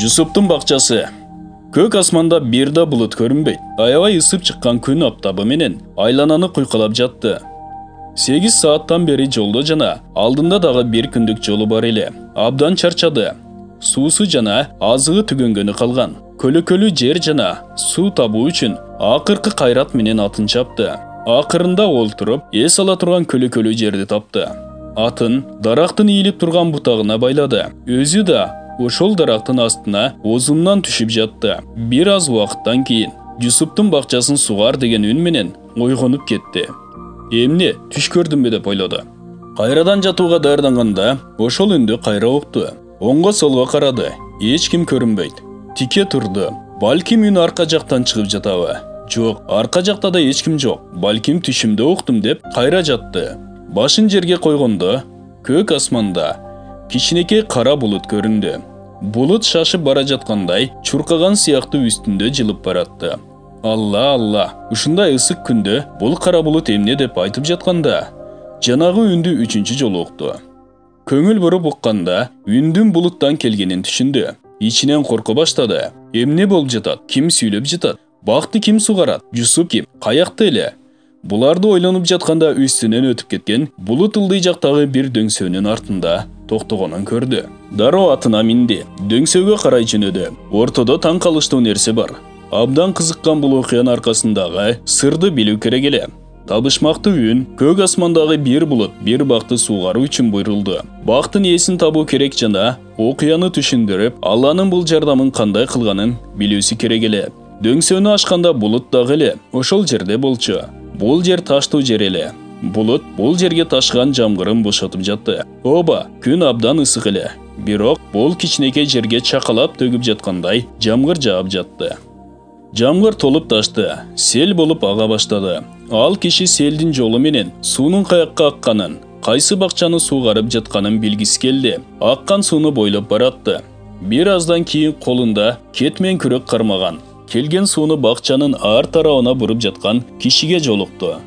Жусуптун бакчасы. Көк асманда бир да булут көрүнбөйт. Аябай ысып чыккан күн аптабы менен айлананы куйкалап жатты. 8 сааттан бери жолдо жана алдында дагы бир күндүк жолу бар эле. Абдан чарчады. Суусу жана азыгы түгөнгөнү калган. Көлөкөлүү жер жана суу табуу үчүн акыркы кайрат менен атын чапты. Акырында олтуруп, эс ала турган көлөкөлүү жерди тапты. Атын дарактын ийилип турган бутагына байлады. Өзү да ошол дарактын астына озундан түшүп жатты. Бир аз убакыттан кийин Жусуптун бакчасын сугар деген үн менен ойгонуп кетти. Эмне, түш көрдүмбү деп ойлоду. Кайрадан жатууга даярданганда ошол үндү кайра укту. Оңго солго карады. Эч ким көрүнбөйт. Тике турду. Балким үн арка жактан чыгып жатабы? Жок, арка жакта да эч ким жок. Балким түшүмдө уктум деп кайра жатты. Башын жерге койгондо көк асманда кичинекей кара булут көрүндү. Булут шашып бара жаткандай чуркаган сыяктуу үстүндө жылып баратты. Алла, ушундай ысык күндө бул кара булут эмне деп айтып жатканда, жанагы үндү үчүнчү жолу укту. Көңүл буруп укканда үндүн булуттан келгенин түшүндү. Ичинен корко баштады. Эмне болуп жатат? Ким сүйлөп жатат? Бакты ким сугарат? Жусуп ким? Каякта эле? Буларды ойлонуп жатканда үстүнөн өтүп кеткен булут ылдый жактагы бир дөңсөөнүн артында токтогонун көрдү. Дароо атына минди. Дөңсөөгө карай жөнөдү. Ортодо таң калыштуу нерсе бар. Абдан кызыккан бул окуянын аркасындагы сырды билүү керек эле. Табышмактуу үн көк асмандагы бир булут бир бакты суугаруу үчүн буйрулду. Бактын ээсин табуу керек жана окуяны түшүндүрүп, Алланын бул жардамын кандай кылганын билүүсү керек эле. Дөңсөөнү ачканда булут дагы эле ошол жерде болчу. Бул жер таштуу жер эле. Булут бул жерге ташкан жамгырын бошотуп жатты. Оба, күн абдан ысык эле. Бирок бул кичинекей жерге чакалап төгүп жаткандай жамгыр жаап жатты. Жамгыр толуп ташты, сел болуп ага баштады. Ал киши селдин жолу менен суунун каякка акканын, кайсы бакчаны суугарып жатканын билгиси келди. Аккан сууну бойлоп баратты. Бир аздан кийин колунда кетмен күрөк кармаган, келген сууну бакчанын ар тарабына буруп жаткан кишиге жолукту.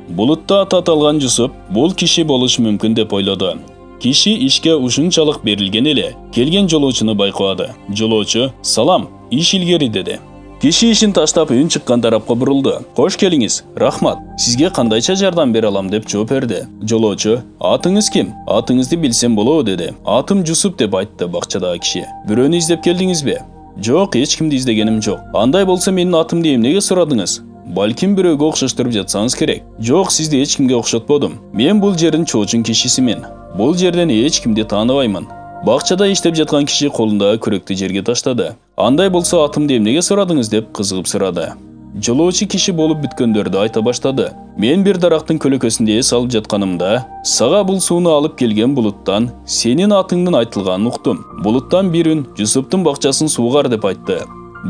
Булутта аты аталган Жусуп бул киши болушу мүмкүн деп ойлоду. Киши ишке ушунчалык берилген эле, келген жолоочуну байкабады. Жолоочу "Салам, иш илгери" деди. Киши ишин таштап үн чыккан тарапка бурулду. "Кош келиңиз, рахмат. Сизге кандайча жардам бере алам" деп жооп берди. Жолоочу "Атыңыз ким? Атыңызды билсем болобу" деди. "Атым Жусуп" деп айтты бакчадагы киши. "Бирөөнү издеп келдиңизби?" "Жок, эч кимди издегеним жок." "Андай болсо менин атымды эмнеге сурадыңыз? Балким бирөөгө окшоштуруп жатсаңыз керек." "Жок, сизди эч кимге окшотподум. Мен бул жердин чоочун кишисимин. Бул жерден эч кимди тааныбаймын." Бакчада иштеп жаткан киши колундагы күрөктү жерге таштады. "Андай болсо атымды эмнеге сурадыңыз?" деп кызыгып сурады. Жолоочу киши болуп бүткөндөрдү айта баштады. "Мен бир дарактын көлөкөсүндө эс алып жатканымда, сага бул сууну алып келген булуттан сенин атыңдын айтылганын уктум. Булуттан бир үн Жусуптун бакчасын суугар деп айтты.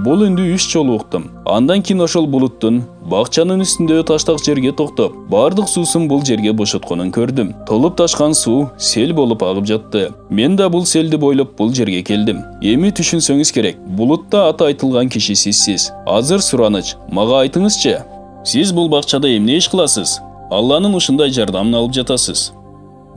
Бул үндү 3 жолу уктум. Андан кийин ошол булуттун бакчанын үстүндөгү таштак жерге токтоп, бардык суусун бул жерге бошотконун көрдүм. Толуп ташкан суу сел болуп агып жатты. Мен да бул селди бойлоп бул жерге келдим. Эми түшүнсөңүз керек, булутта аты айтылган киши сизсиз. Азыр сураныч, мага айтыңызчы. Сиз бул бакчада эмне иш кыласыз? Алланын ушундай жардамын алып жатасыз."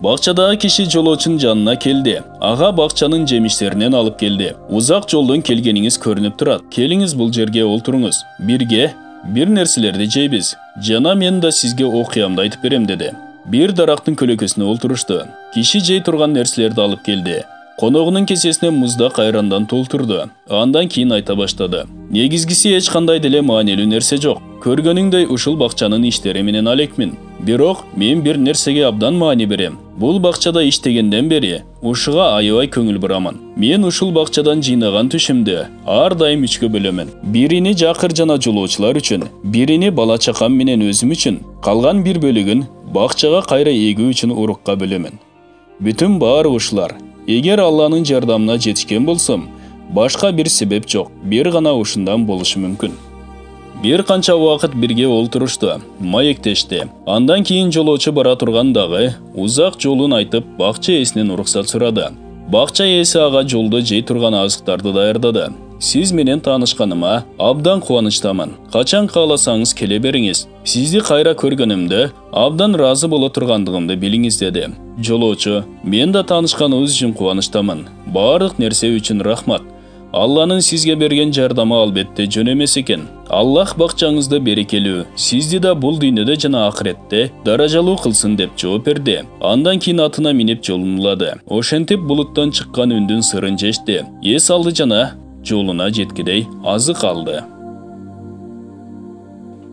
Бакчадагы киши жолоочунун жанына келди. Ага бакчанын жемиштеринен алып келди. "Узак жолдон келгениңиз көрүнүп турат. Келиңиз бул жерге олтуруңуз. Бирге бир нерселерди жейбиз. Жана мен да сизге окуямды айтып берем" деди. Бир дарактын көлөкөсүнө олтурушту. Киши жей турган нерселерди алып келди. Коногунун кесесине муздак айрандан толтурду. Андан кийин айта баштады. "Негизгиси эч кандай деле маанилүү нерсе жок. Көргөнүңдөй ушул бакчанын иштери менен алекмин. Бирок мен бир нерсеге абдан маани берем. Бул бакчада иштегенден бери ушуга аябай көңүл бурамын. Мен ушул бакчадан жыйнаган түшүмдү ар дайым 3кө бөлөмүн. Бирини жакыр жана жолоочулар үчүн, бирини бала чакам менен өзүм үчүн, калган бир бөлүгүн бакчага кайра эгүү үчүн урукка бөлөмүн. Бүтүн баары ушулар. Эгер Алланын жардамына жетишкен болсом, башка бир себеп жок. Бир гана ушундан болушу мүмкүн." Бир канча убакыт бирге олтурушту, маектешти. Андан кийин жолоочу бара тургандагы узак жолун айтып, бакча ээсинен уруксат сурады. Бакча ээси ага жолдо жей турган азыктарды даярдады. "Сиз менен таанышканыма абдан кубанычтамын. Качан кааласаңыз келе бериңиз. Сизди кайра көргөнүмдө абдан ыраазы боло тургандыгымды билиңиз" деди. Жолоочу: "Мен да таанышканыбыз үчүн кубанычтамын. Бардык нерсе үчүн рахмат. Алланын сизге берген жардамы албетте жөн эмес экен. Аллах бакчаңызды берекелүү, сизди да бул дүйнөдө жана акыретте даражалуу кылсын деп жооп берди. Андан кийин атына минип жолун улады. Ошентип булуттан чыккан үндүн сырын жешти. Эс алды жана жолуна жеткидей азык алды.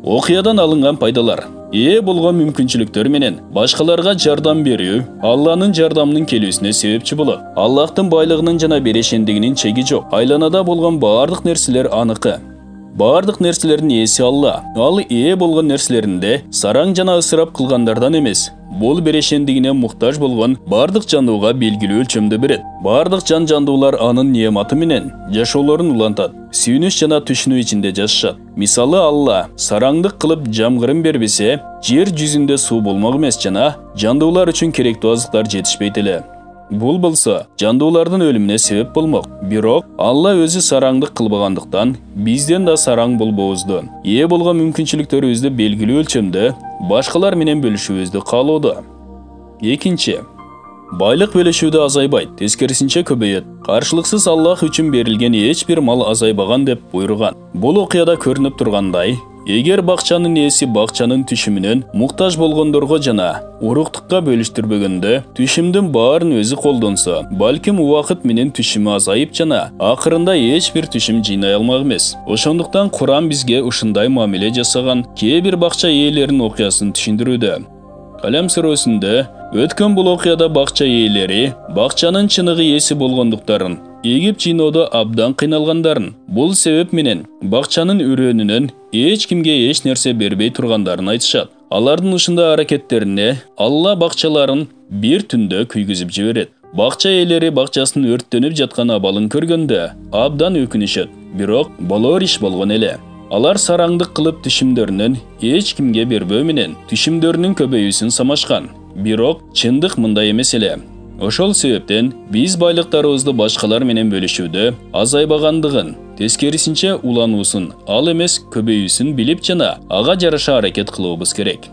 Окуядан алынган пайдалар. Ээ болгон мүмкүнчүлүктөр менен башкаларга жардам берүү Алланын жардамынын келүүсүнө себепчи болот. Аллахтын байлыгынын жана берешендигинин чеги жок. Айланада болгон баардык нерселер аныкы. Баардык нерселердин ээси Алла. Ал ээ болгон нерселеринде сараң жана ысырап кылгандардан эмес. Бул берешендигине муктаж болгон баардык жандууга белгилүү өлчөмдө берет. Баардык жандуулар анын неаматы менен жашоолорун улантат. Сүйүнүш жана түшүнүү ичинде жашашат. Мисалы Алла сараңдык кылып жамгырын бербесе, жер жүзүндө суу болмок эмес жана жандуулар үчүн керектүү азыктар жетишпейт эле. Бул болсо жандуулардын өлүмүнө себеп болмок. Бирок Алла өзү сараңдык кылбагандыктан бизден да сараң болбообузду, ээ болгон мүмкүнчүлүктөрүбүздү белгилүү өлчөмдө башкалар менен бөлүшүүбүздү каалоодо. Экинчи, байлык бөлүшүүдө азайбайт, тескерисинче көбөйөт. Каршылыксыз Аллах үчүн берилген эч бир мал азайбаган деп буйруган. Бул окуяда көрүнүп тургандай, эгер бакчанын ээси бакчанын түшүмүнөн муктаж болгондорго жана уруктукка бөлүштүрбөгөндө түшүмдүн баарын өзү колдонсо, балким убакыт менен түшүмү азайып жана акырында эч бир түшүм жыйнай алмак эмес. Ошондуктан Куран бизге ушундай мамиле жасаган кээ бир бакча ээлеринин окуясын түшүндүрүүдө. Калам сүрөсүндө өткөн бул окуяда бакча ээлери бакчанын чыныгы ээси болгондуктарын, эгип жыйноодо абдан кыйналгандарын, бул себеп менен бакчанын үрөөнүнөн эч кимге эч нерсе бербей тургандарын айтышат. Алардын ушундай аракеттерине Алла бакчаларын бир түндө күйгүзүп жиберет. Бакча ээлери бакчасынын өрттөнүп жаткан абалын көргөндө абдан өкүнүшөт. Бирок болор иш болгон эле. Алар сараңдык кылып түшүмдөрүнөн эч кимге бербөө менен түшүмдөрүнүн көбөйүүсүн самашкан. Бирок чындык мындай эмес эле. Ошол себептен биз байлыктарыбызды башкалар менен бөлүшүүдө азайбагандыгын, тескерисинче улануусун, ал эмес көбөйүүсүн билип жана ага жараша аракет кылуубуз керек.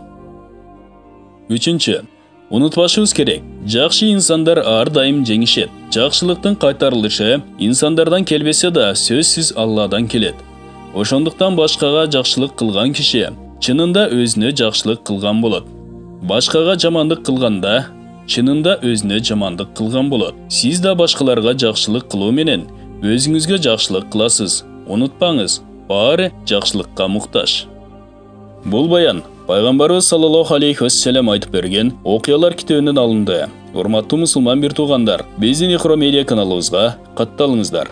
Үчүнчү, унутпашыбыз керек. Жакшы инсандар ар дайым жеңишет. Жакшылыктын кайтарылышы инсандардан келбесе да сөзсүз Алладан келет. Ошондуктан башкага жакшылык кылган киши чынында өзүнө жакшылык кылган болот. Башкага жамандык кылганда чынында өзүнө жамандык кылган болот. Сиз да башкаларга жакшылык кылуу менен өзүңүзгө жакшылык кыласыз. Унутпаңыз, баары жакшылыкка муктаж. Бул баян Пайгамбарыбыз саллаллаху алейхи вассалам айтып берген окуялар китебинен алынды. Урматтуу мусулман бир туугандар, биздин Ихро медиа каналыбызга катталыңыздар.